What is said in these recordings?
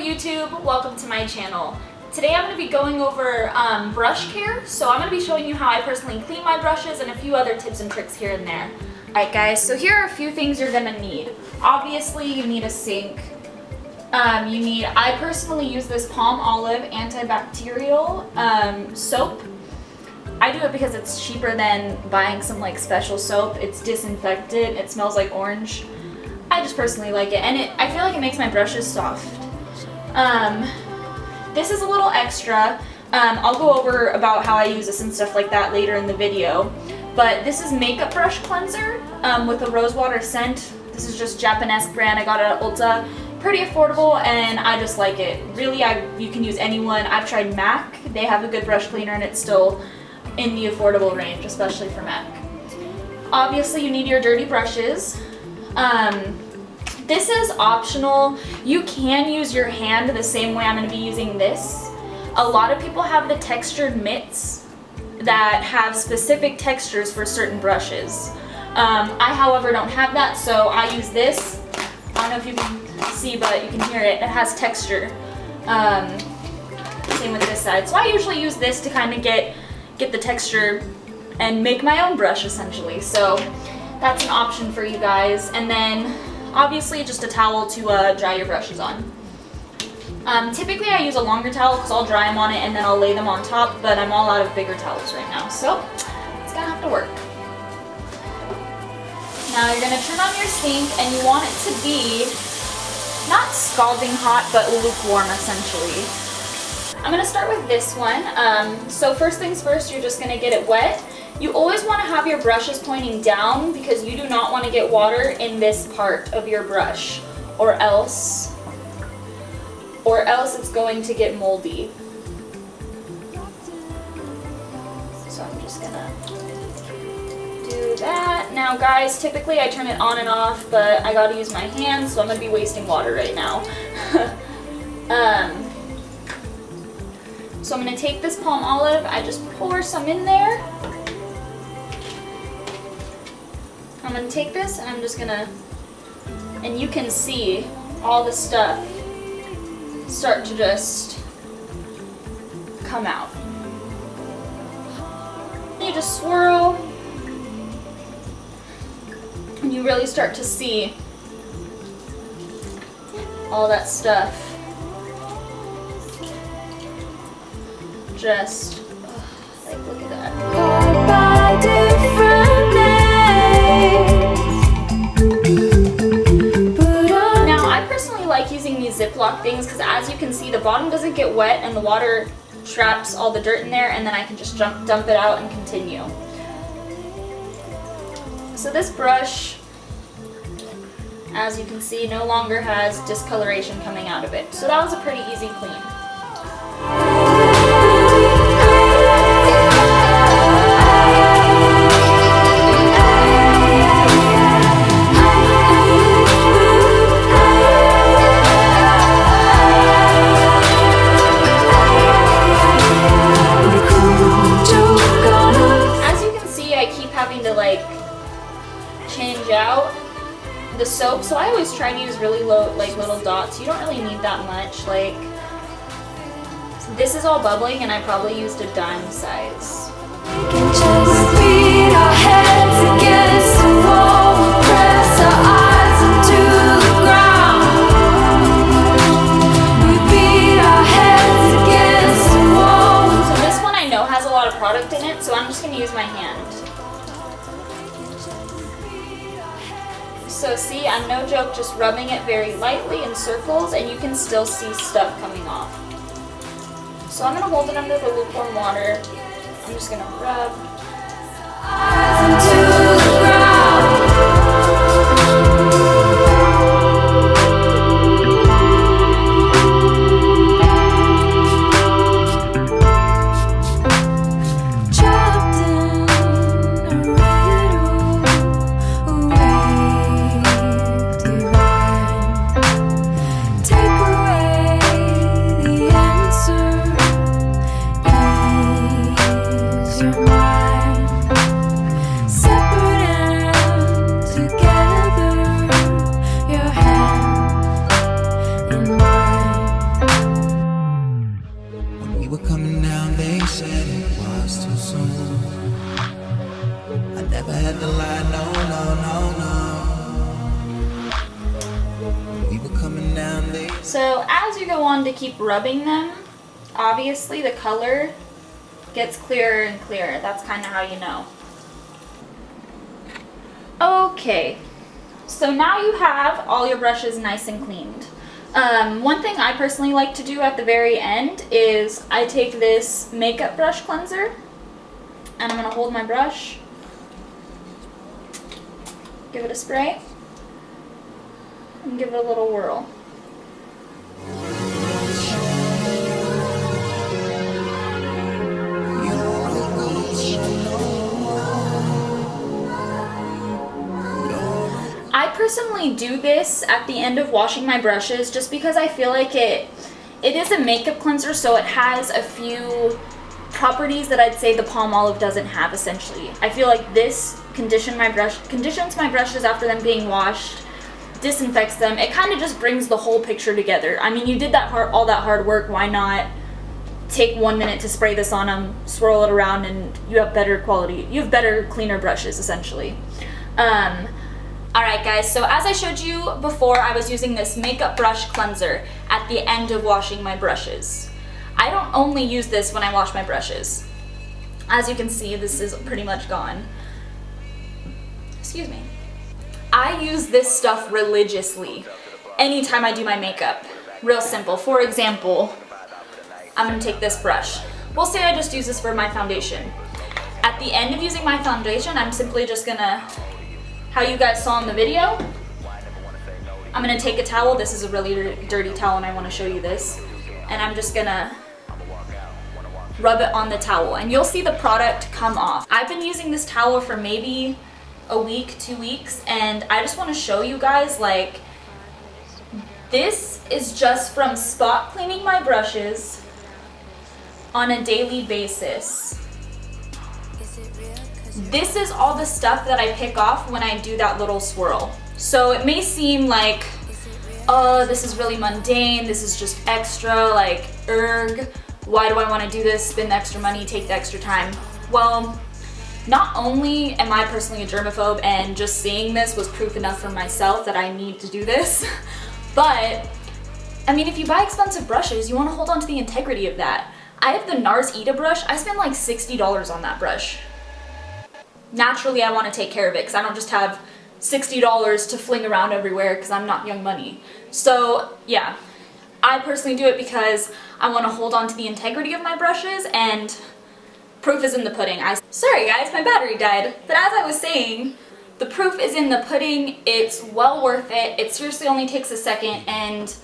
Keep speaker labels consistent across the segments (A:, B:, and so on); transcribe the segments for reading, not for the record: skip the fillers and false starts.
A: YouTube, welcome to my channel. Today I'm going to be going over brush care, so I'm going to be showing you how I personally clean my brushes and a few other tips and tricks here and there. Alright guys, so here are a few things you're going to need. Obviously you need a sink. I personally use this Palmolive Antibacterial soap. I do it because it's cheaper than buying some like special soap. It's disinfectant, it smells like orange. I just personally like it, and I feel like it makes my brushes soft. This is a little extra. I'll go over about how I use this and stuff like that later in the video. But this is Makeup Brush Cleanser with a rosewater scent. This is just Japonesque brand. I got it at Ulta. Pretty affordable, and I just like it. Really, you can use anyone. I've tried MAC. They have a good brush cleaner, and it's still in the affordable range, especially for MAC. Obviously, you need your dirty brushes. This is optional. You can use your hand the same way I'm going to be using this. A lot of people have the textured mitts that have specific textures for certain brushes. I, however, don't have that, so I use this. I don't know if you can see, but you can hear it. It has texture. Same with this side. So I usually use this to kind of get the texture and make my own brush, essentially. So that's an option for you guys. And then obviously just a towel to dry your brushes on. Typically I use a longer towel because I'll dry them on it and then I'll lay them on top, but I'm all out of bigger towels right now, so it's gonna have to work. Now you're gonna turn on your sink and you want it to be not scalding hot, but lukewarm essentially. I'm gonna start with this one. So first things first, you're just gonna get it wet. You always want to have your brushes pointing down because you do not want to get water in this part of your brush, or else it's going to get moldy. So I'm just gonna do that. Now guys, typically I turn it on and off, but I gotta use my hands, so I'm gonna be wasting water right now. So I'm gonna take this Palmolive, I just pour some in there. I'm going to take this and I'm just going to, and you can see all the stuff start to just come out. And you just swirl and you really start to see all that stuff just, like, look at that. Now I personally like using these Ziploc things because as you can see the bottom doesn't get wet and the water traps all the dirt in there, and then I can just dump it out and continue. So this brush, as you can see, no longer has discoloration coming out of it. So that was a pretty easy clean. Change out the soap, so I always try to use really low, like little dots. You don't really need that much. Like, this is all bubbling and I probably used a dime size. So this one I know has a lot of product in it, so I'm just going to use my hand. So see, I'm no joke just rubbing it very lightly in circles, and you can still see stuff coming off. So I'm going to hold it under the lukewarm water. I'm just going to rub. So as you go on to keep rubbing them, obviously the color gets clearer and clearer. That's kind of how you know. Okay, so now you have all your brushes nice and cleaned. One thing I personally like to do at the very end is I take this makeup brush cleanser and I'm going to hold my brush, give it a spray, and give it a little whirl. I personally do this at the end of washing my brushes just because I feel like it is a makeup cleanser, so it has a few properties that I'd say the Palmolive doesn't have essentially. I feel like this conditions my brushes after them being washed, disinfects them. It kind of just brings the whole picture together. I mean, you did all that hard work, why not take 1 minute to spray this on them, swirl it around, and you have better quality, you have better, cleaner brushes essentially. Alright guys, so as I showed you before, I was using this makeup brush cleanser at the end of washing my brushes. I don't only use this when I wash my brushes. As you can see, this is pretty much gone. Excuse me. I use this stuff religiously anytime I do my makeup. Real simple. For example, I'm going to take this brush. We'll say I just use this for my foundation. At the end of using my foundation, I'm simply just going to, how you guys saw in the video, I'm going to take a towel. This is a really dirty towel and I want to show you this. And I'm just going to rub it on the towel and you'll see the product come off. I've been using this towel for maybe a week, 2 weeks, and I just want to show you guys, like, this is just from spot cleaning my brushes on a daily basis. This is all the stuff that I pick off when I do that little swirl. So it may seem like, oh, this is really mundane, this is just extra, like, erg. Why do I want to do this, spend the extra money, take the extra time? Well, not only am I personally a germaphobe and just seeing this was proof enough for myself that I need to do this, but, I mean, if you buy expensive brushes, you want to hold on to the integrity of that. I have the NARS Ita brush. I spent like $60 on that brush. Naturally, I want to take care of it because I don't just have $60 to fling around everywhere because I'm not young money. So, yeah. I personally do it because I want to hold on to the integrity of my brushes, and proof is in the pudding. Sorry guys, my battery died. But as I was saying, the proof is in the pudding. It's well worth it. It seriously only takes a second and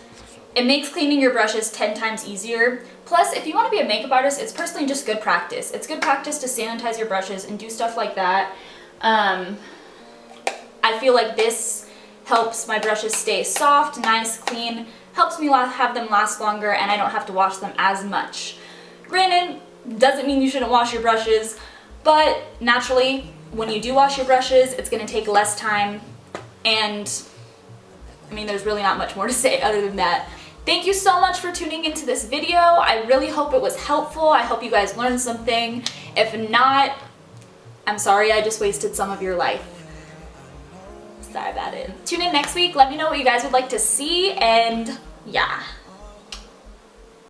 A: it makes cleaning your brushes 10 times easier. Plus, if you want to be a makeup artist, it's personally just good practice. It's good practice to sanitize your brushes and do stuff like that. I feel like this helps my brushes stay soft, nice, clean, helps me have them last longer, and I don't have to wash them as much. Granted, doesn't mean you shouldn't wash your brushes, but naturally, when you do wash your brushes, it's going to take less time, and I mean, there's really not much more to say other than that. Thank you so much for tuning into this video. I really hope it was helpful. I hope you guys learned something. If not, I'm sorry I just wasted some of your life. Sorry about it. Tune in next week. Let me know what you guys would like to see, and yeah.